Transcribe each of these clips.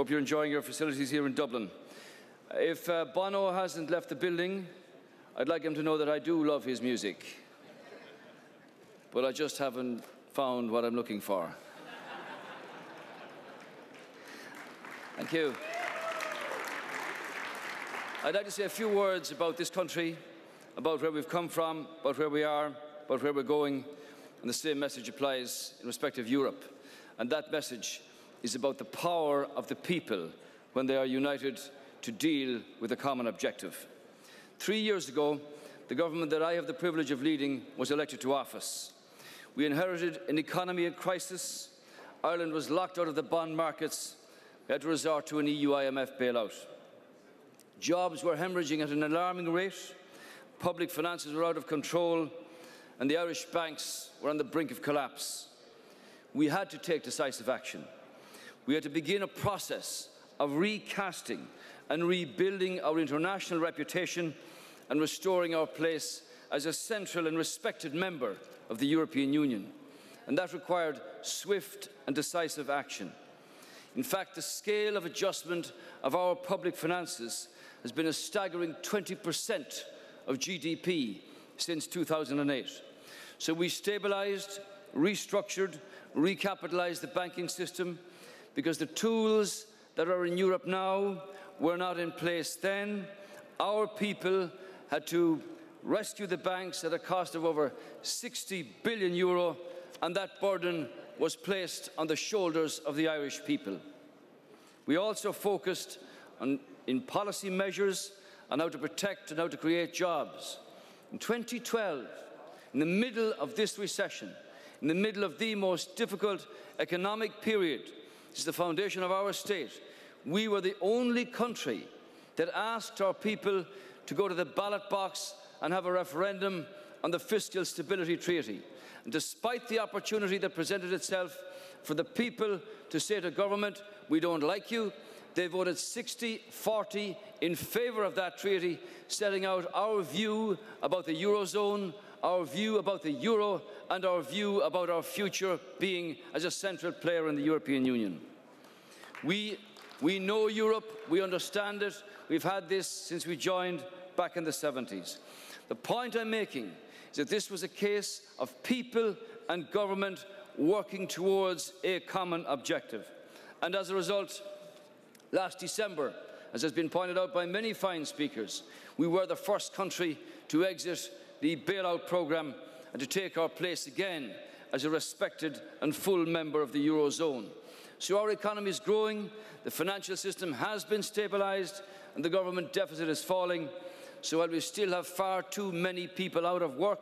Hope you're enjoying your facilities here in Dublin. If Bono hasn't left the building, I'd like him to know that I do love his music, but I just haven't found what I'm looking for. Thank you. I'd like to say a few words about this country, about where we've come from, about where we are, about where we're going, and the same message applies in respect of Europe. And that message is about the power of the people when they are united to deal with a common objective. 3 years ago, the government that I have the privilege of leading was elected to office. We inherited an economy in crisis. Ireland was locked out of the bond markets. We had to resort to an EU-IMF bailout. Jobs were hemorrhaging at an alarming rate. Public finances were out of control, and the Irish banks were on the brink of collapse. We had to take decisive action. We had to begin a process of recasting and rebuilding our international reputation and restoring our place as a central and respected member of the European Union. And that required swift and decisive action. In fact, the scale of adjustment of our public finances has been a staggering 20% of GDP since 2008. So we stabilised, restructured, recapitalised the banking system, because the tools that are in Europe now were not in place then. Our people had to rescue the banks at a cost of over €60 billion, and that burden was placed on the shoulders of the Irish people. We also focused in policy measures on how to protect and how to create jobs. In 2012, in the middle of this recession, in the middle of the most difficult economic period since the foundation of our state, we were the only country that asked our people to go to the ballot box and have a referendum on the Fiscal Stability Treaty. And despite the opportunity that presented itself for the people to say to government, we don't like you, they voted 60-40 in favour of that treaty, setting out our view about the Eurozone, our view about the Euro, and our view about our future being as a central player in the European Union. We know Europe, we understand it, we've had this since we joined back in the 70s. The point I'm making is that this was a case of people and government working towards a common objective. And as a result, last December, as has been pointed out by many fine speakers, we were the first country to exit the bailout programme and to take our place again as a respected and full member of the Eurozone. So our economy is growing, the financial system has been stabilised, and the government deficit is falling. So while we still have far too many people out of work,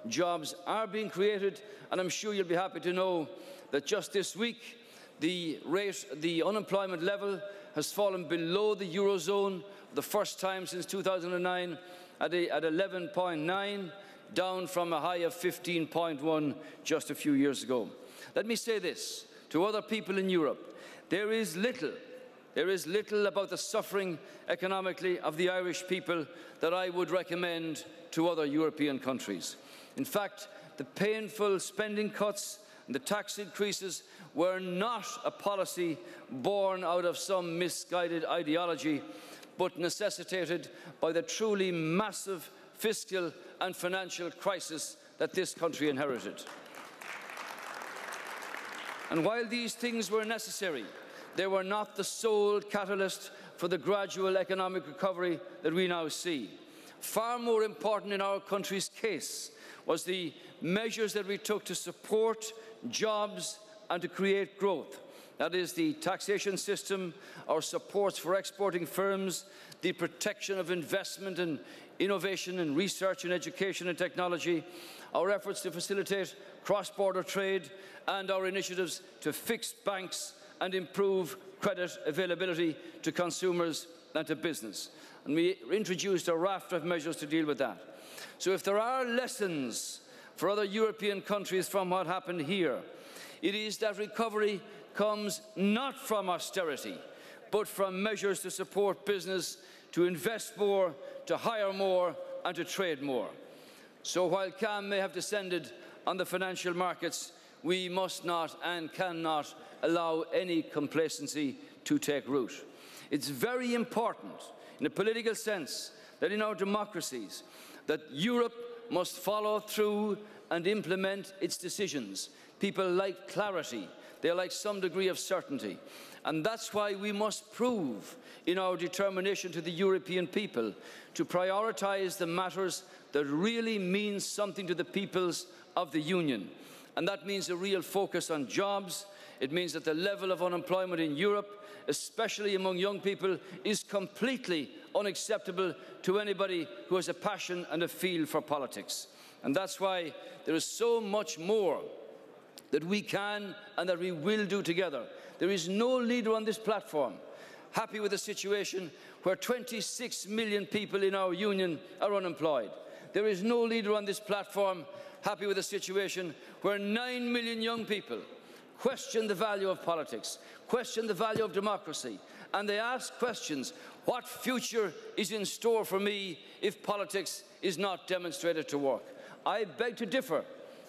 jobs are being created, and I'm sure you'll be happy to know that just this week the unemployment level has fallen below the Eurozone for the first time since 2009 at 11.9, down from a high of 15.1 just a few years ago. Let me say this to other people in Europe. There is little about the suffering economically of the Irish people that I would recommend to other European countries. In fact, the painful spending cuts and the tax increases were not a policy born out of some misguided ideology, but necessitated by the truly massive fiscal and financial crisis that this country inherited. And while these things were necessary, they were not the sole catalyst for the gradual economic recovery that we now see. Far more important in our country's case was the measures that we took to support jobs and to create growth. That is the taxation system, our supports for exporting firms, the protection of investment and innovation and research and education and technology, our efforts to facilitate cross-border trade, and our initiatives to fix banks and improve credit availability to consumers and to business. And we introduced a raft of measures to deal with that. So if there are lessons for other European countries from what happened here, it is that recovery comes not from austerity, but from measures to support business, to invest more, to hire more, and to trade more. So while calm may have descended on the financial markets, we must not and cannot allow any complacency to take root. It's very important, in a political sense, that in our democracies, that Europe must follow through and implement its decisions. People like clarity. They like some degree of certainty. And that's why we must prove in our determination to the European people to prioritise the matters that really mean something to the peoples of the Union. And that means a real focus on jobs. It means that the level of unemployment in Europe, especially among young people, is completely unacceptable to anybody who has a passion and a feel for politics. And that's why there is so much more that we can and that we will do together. There is no leader on this platform happy with a situation where 26 million people in our union are unemployed. There is no leader on this platform happy with a situation where 9 million young people question the value of politics, question the value of democracy, and they ask questions: what future is in store for me if politics is not demonstrated to work? I beg to differ.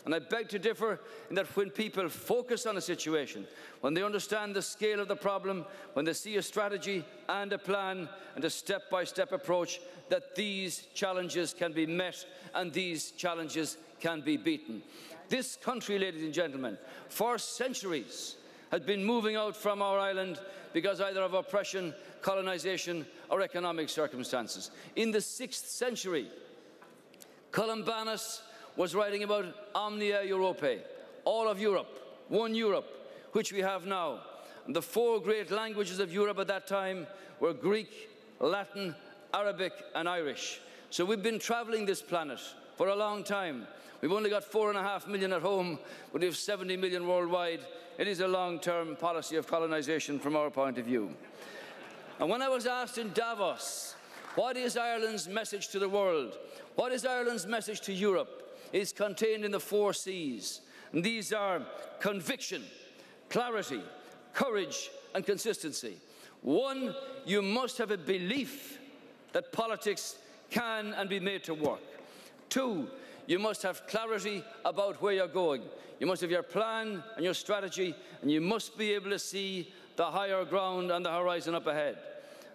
And I beg to differ in that when people focus on a situation, when they understand the scale of the problem, when they see a strategy and a plan and a step-by-step approach, that these challenges can be met and these challenges can be beaten. This country, ladies and gentlemen, for centuries has been moving out from our island because either of oppression, colonisation or economic circumstances. In the 6th century, Columbanus was writing about Omnia Europae, all of Europe, one Europe, which we have now. And the 4 great languages of Europe at that time were Greek, Latin, Arabic and Irish. So we've been travelling this planet for a long time. We've only got 4.5 million at home, but we have 70 million worldwide. It is a long-term policy of colonisation from our point of view. And when I was asked in Davos, what is Ireland's message to the world? What is Ireland's message to Europe? Is contained in the 4 C's. And these are conviction, clarity, courage and consistency. 1, you must have a belief that politics can and be made to work. 2, you must have clarity about where you're going. You must have your plan and your strategy, and you must be able to see the higher ground and the horizon up ahead.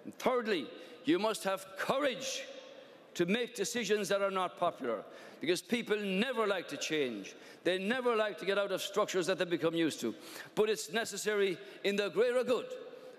And thirdly, you must have courage to make decisions that are not popular, because people never like to change. They never like to get out of structures that they become used to. But it's necessary in the greater good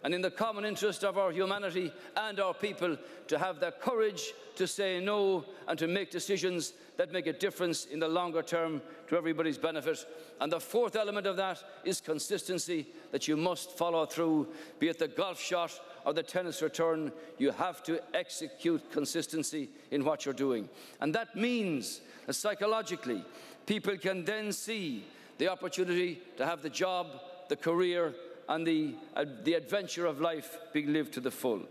and in the common interest of our humanity and our people to have the courage to say no and to make decisions that make a difference in the longer term to everybody's benefit. And the 4th element of that is consistency, that you must follow through, be it the golf shot or the tennis return. You have to execute consistency in what you're doing. And that means that psychologically, people can then see the opportunity to have the job, the career, and the adventure of life being lived to the full.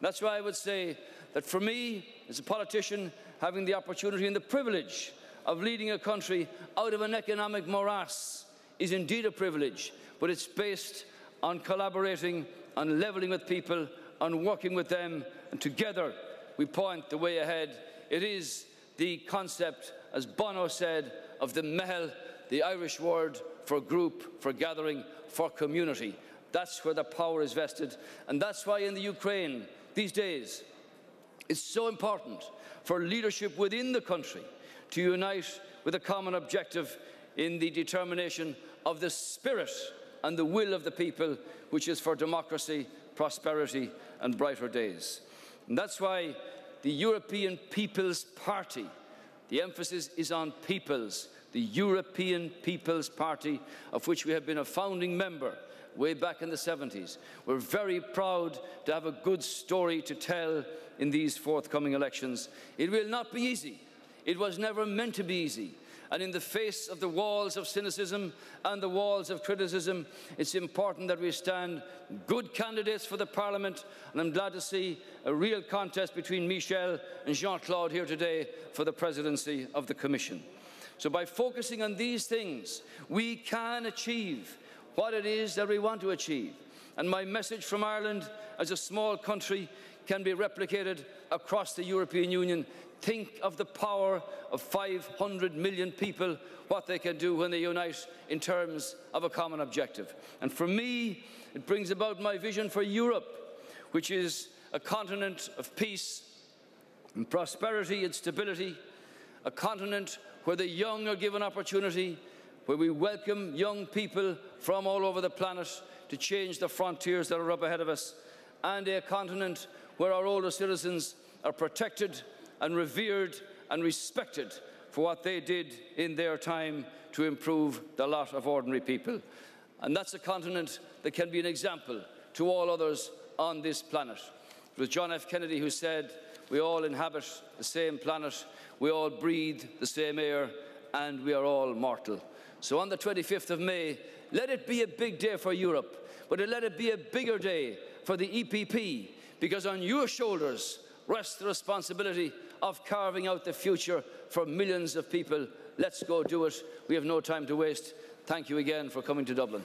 That's why I would say that for me, as a politician, having the opportunity and the privilege of leading a country out of an economic morass is indeed a privilege, but it's based on collaborating, on levelling with people, on working with them, and together we point the way ahead. It is the concept, as Bono said, of the mehel, the Irish word for group, for gathering, for community. That's where the power is vested, and that's why in the Ukraine these days it's so important for leadership within the country to unite with a common objective in the determination of the spirit and the will of the people, which is for democracy, prosperity and brighter days. And that's why the European People's Party, the emphasis is on peoples, the European People's Party, of which we have been a founding member way back in the 70s. We're very proud to have a good story to tell in these forthcoming elections. It will not be easy. It was never meant to be easy. And in the face of the walls of cynicism and the walls of criticism, it's important that we stand good candidates for the Parliament. And I'm glad to see a real contest between Michel and Jean-Claude here today for the presidency of the Commission. So by focusing on these things, we can achieve what it is that we want to achieve. And my message from Ireland as a small country can be replicated across the European Union. Think of the power of 500 million people, what they can do when they unite in terms of a common objective. And for me, it brings about my vision for Europe, which is a continent of peace and prosperity and stability, a continent where the young are given opportunity, where we welcome young people from all over the planet to change the frontiers that are up ahead of us, and a continent where our older citizens are protected and revered and respected for what they did in their time to improve the lot of ordinary people. And that's a continent that can be an example to all others on this planet. It was John F. Kennedy who said, "We all inhabit the same planet, we all breathe the same air, and we are all mortal." So on the 25th of May, let it be a big day for Europe, but let it be a bigger day for the EPP, because on your shoulders rests the responsibility of carving out the future for millions of people. Let's go do it. We have no time to waste. Thank you again for coming to Dublin.